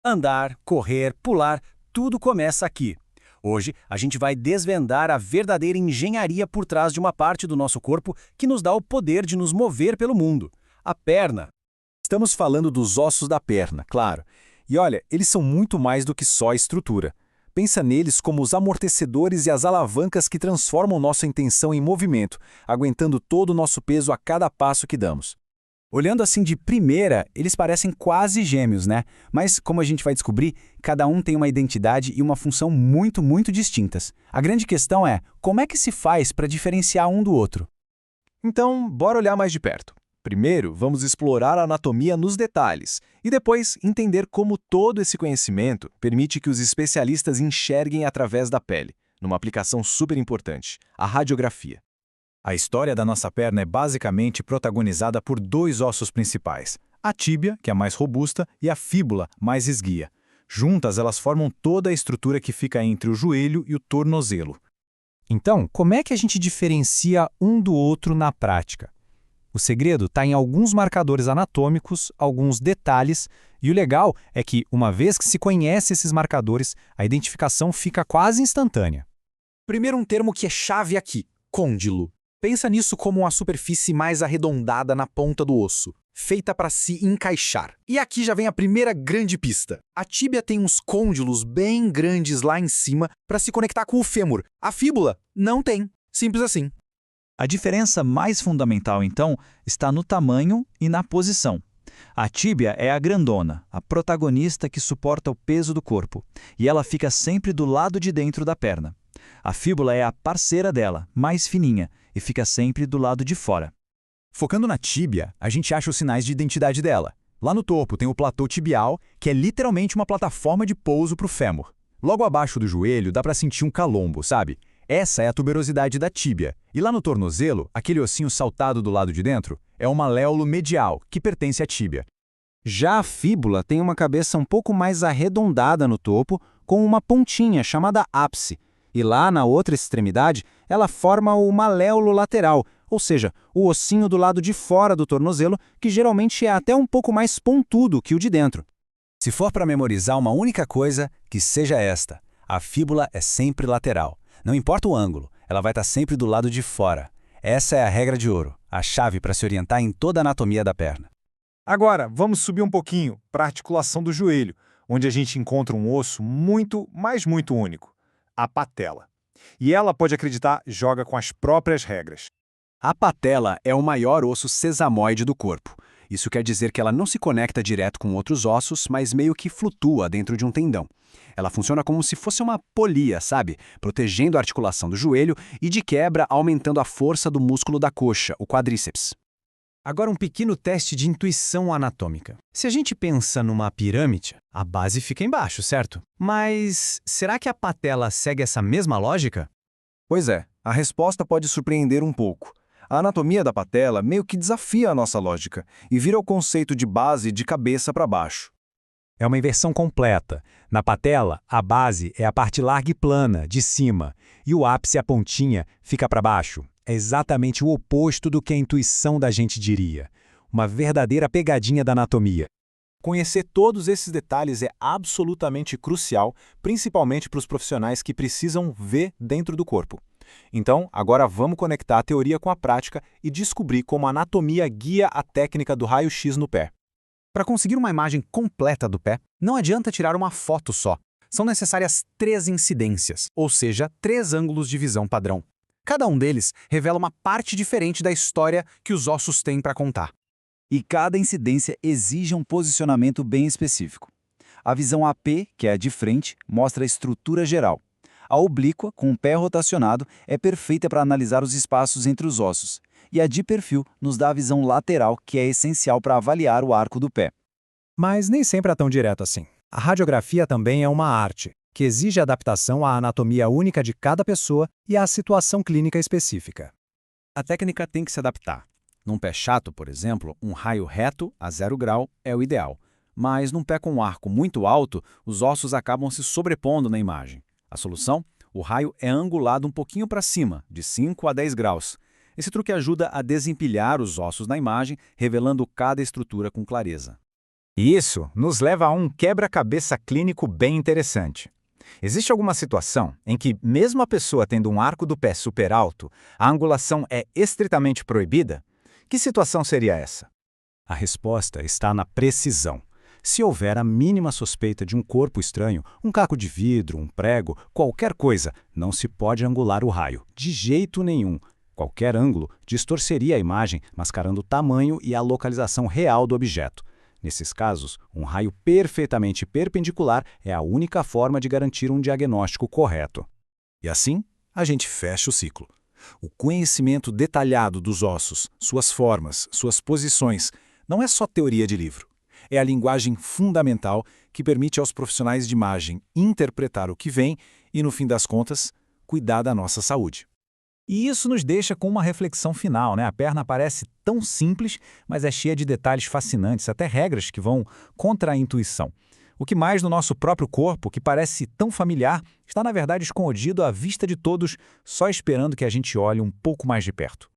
Andar, correr, pular, tudo começa aqui. Hoje, a gente vai desvendar a verdadeira engenharia por trás de uma parte do nosso corpo que nos dá o poder de nos mover pelo mundo: a perna. Estamos falando dos ossos da perna, claro. E olha, eles são muito mais do que só a estrutura. Pensa neles como os amortecedores e as alavancas que transformam nossa intenção em movimento, aguentando todo o nosso peso a cada passo que damos. Olhando assim de primeira, eles parecem quase gêmeos, né? Mas, como a gente vai descobrir, cada um tem uma identidade e uma função muito distintas. A grande questão é, como é que se faz para diferenciar um do outro? Então, bora olhar mais de perto. Primeiro, vamos explorar a anatomia nos detalhes e depois entender como todo esse conhecimento permite que os especialistas enxerguem através da pele, numa aplicação super importante, a radiografia. A história da nossa perna é basicamente protagonizada por dois ossos principais: a tíbia, que é a mais robusta, e a fíbula, mais esguia. Juntas, elas formam toda a estrutura que fica entre o joelho e o tornozelo. Então, como é que a gente diferencia um do outro na prática? O segredo está em alguns marcadores anatômicos, alguns detalhes, e o legal é que, uma vez que se conhece esses marcadores, a identificação fica quase instantânea. Primeiro, um termo que é chave aqui: côndilo. Pensa nisso como uma superfície mais arredondada na ponta do osso, feita para se encaixar. E aqui já vem a primeira grande pista. A tíbia tem uns côndilos bem grandes lá em cima para se conectar com o fêmur. A fíbula não tem. Simples assim. A diferença mais fundamental, então, está no tamanho e na posição. A tíbia é a grandona, a protagonista que suporta o peso do corpo, e ela fica sempre do lado de dentro da perna. A fíbula é a parceira dela, mais fininha, e fica sempre do lado de fora. Focando na tíbia, a gente acha os sinais de identidade dela. Lá no topo tem o platô tibial, que é literalmente uma plataforma de pouso para o fêmur. Logo abaixo do joelho dá para sentir um calombo, sabe? Essa é a tuberosidade da tíbia. E lá no tornozelo, aquele ossinho saltado do lado de dentro, é o maléolo medial, que pertence à tíbia. Já a fíbula tem uma cabeça um pouco mais arredondada no topo, com uma pontinha chamada ápice. E lá na outra extremidade, ela forma o maléolo lateral, ou seja, o ossinho do lado de fora do tornozelo, que geralmente é até um pouco mais pontudo que o de dentro. Se for para memorizar uma única coisa, que seja esta: a fíbula é sempre lateral. Não importa o ângulo, ela vai estar sempre do lado de fora. Essa é a regra de ouro, a chave para se orientar em toda a anatomia da perna. Agora, vamos subir um pouquinho para a articulação do joelho, onde a gente encontra um osso muito, mas muito único: a patela. E ela, pode acreditar, joga com as próprias regras. A patela é o maior osso sesamoide do corpo. Isso quer dizer que ela não se conecta direto com outros ossos, mas meio que flutua dentro de um tendão. Ela funciona como se fosse uma polia, sabe? Protegendo a articulação do joelho e, de quebra, aumentando a força do músculo da coxa, o quadríceps. Agora um pequeno teste de intuição anatômica. Se a gente pensa numa pirâmide, a base fica embaixo, certo? Mas será que a patela segue essa mesma lógica? Pois é, a resposta pode surpreender um pouco. A anatomia da patela meio que desafia a nossa lógica e vira o conceito de base de cabeça para baixo. É uma inversão completa. Na patela, a base é a parte larga e plana, de cima, e o ápice, a pontinha, fica para baixo. É exatamente o oposto do que a intuição da gente diria. Uma verdadeira pegadinha da anatomia. Conhecer todos esses detalhes é absolutamente crucial, principalmente para os profissionais que precisam ver dentro do corpo. Então, agora vamos conectar a teoria com a prática e descobrir como a anatomia guia a técnica do raio-x no pé. Para conseguir uma imagem completa do pé, não adianta tirar uma foto só. São necessárias 3 incidências, ou seja, 3 ângulos de visão padrão. Cada um deles revela uma parte diferente da história que os ossos têm para contar. E cada incidência exige um posicionamento bem específico. A visão AP, que é a de frente, mostra a estrutura geral. A oblíqua, com o pé rotacionado, é perfeita para analisar os espaços entre os ossos. E a de perfil nos dá a visão lateral, que é essencial para avaliar o arco do pé. Mas nem sempre é tão direto assim. A radiografia também é uma arte, que exige adaptação à anatomia única de cada pessoa e à situação clínica específica. A técnica tem que se adaptar. Num pé chato, por exemplo, um raio reto a 0 grau é o ideal. Mas num pé com um arco muito alto, os ossos acabam se sobrepondo na imagem. A solução? O raio é angulado um pouquinho para cima, de 5 a 10 graus. Esse truque ajuda a desempilhar os ossos na imagem, revelando cada estrutura com clareza. E isso nos leva a um quebra-cabeça clínico bem interessante. Existe alguma situação em que, mesmo a pessoa tendo um arco do pé super alto, a angulação é estritamente proibida? Que situação seria essa? A resposta está na precisão. Se houver a mínima suspeita de um corpo estranho, um caco de vidro, um prego, qualquer coisa, não se pode angular o raio, de jeito nenhum. Qualquer ângulo distorceria a imagem, mascarando o tamanho e a localização real do objeto. Nesses casos, um raio perfeitamente perpendicular é a única forma de garantir um diagnóstico correto. E assim, a gente fecha o ciclo. O conhecimento detalhado dos ossos, suas formas, suas posições, não é só teoria de livro. É a linguagem fundamental que permite aos profissionais de imagem interpretar o que vem e, no fim das contas, cuidar da nossa saúde. E isso nos deixa com uma reflexão final, né? A perna parece tão simples, mas é cheia de detalhes fascinantes, até regras que vão contra a intuição. O que mais no nosso próprio corpo, que parece tão familiar, está na verdade escondido à vista de todos, só esperando que a gente olhe um pouco mais de perto.